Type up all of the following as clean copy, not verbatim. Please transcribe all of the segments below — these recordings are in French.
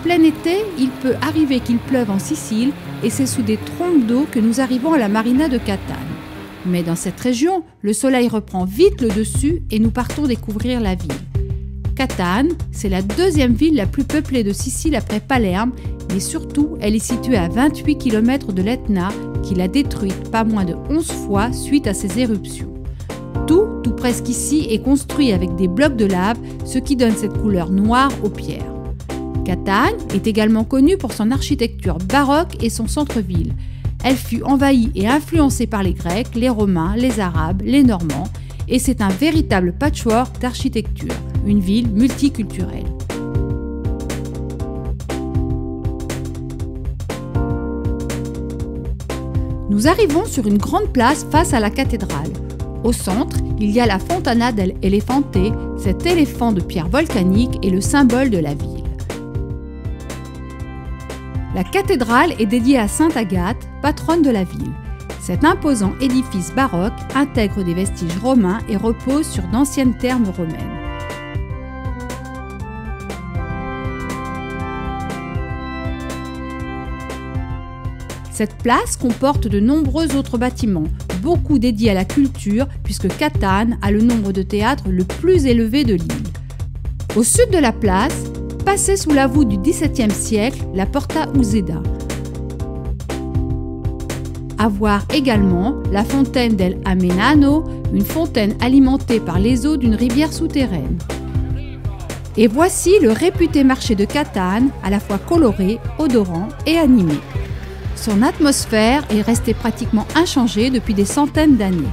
plein été, il peut arriver qu'il pleuve en Sicile et c'est sous des trompes d'eau que nous arrivons à la marina de Catane. Mais dans cette région, le soleil reprend vite le dessus et nous partons découvrir la ville. Catane, c'est la deuxième ville la plus peuplée de Sicile après Palerme, mais surtout, elle est située à 28 km de l'Etna, qui l'a détruite pas moins de 11 fois suite à ses éruptions. Tout presque ici, est construit avec des blocs de lave, ce qui donne cette couleur noire aux pierres. Catane est également connue pour son architecture baroque et son centre-ville. Elle fut envahie et influencée par les Grecs, les Romains, les Arabes, les Normands, et c'est un véritable patchwork d'architecture, une ville multiculturelle. Nous arrivons sur une grande place face à la cathédrale. Au centre, il y a la Fontana dell'Elefante, cet éléphant de pierre volcanique est le symbole de la ville. La cathédrale est dédiée à Sainte Agathe, patronne de la ville. Cet imposant édifice baroque intègre des vestiges romains et repose sur d'anciennes thermes romaines. Cette place comporte de nombreux autres bâtiments, beaucoup dédiés à la culture, puisque Catane a le nombre de théâtres le plus élevé de l'île. Au sud de la place, passait sous la voûte du XVIIe siècle la Porta Uzeda. À voir également la fontaine del Amenano, une fontaine alimentée par les eaux d'une rivière souterraine. Et voici le réputé marché de Catane, à la fois coloré, odorant et animé. Son atmosphère est restée pratiquement inchangée depuis des centaines d'années.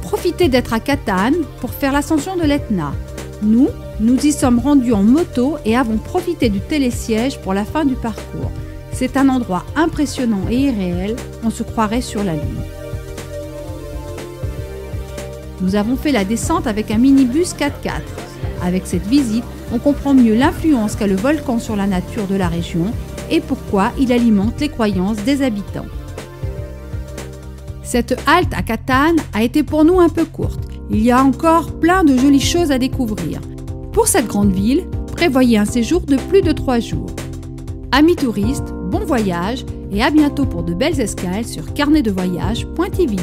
Profitez d'être à Catane pour faire l'ascension de l'Etna. Nous y sommes rendus en moto et avons profité du télésiège pour la fin du parcours. C'est un endroit impressionnant et irréel, on se croirait sur la Lune. Nous avons fait la descente avec un minibus 4x4. Avec cette visite, on comprend mieux l'influence qu'a le volcan sur la nature de la région et pourquoi il alimente les croyances des habitants. Cette halte à Catane a été pour nous un peu courte. Il y a encore plein de jolies choses à découvrir. Pour cette grande ville, prévoyez un séjour de plus de 3 jours. Amis touristes, bon voyage et à bientôt pour de belles escales sur carnetdevoyage.tv.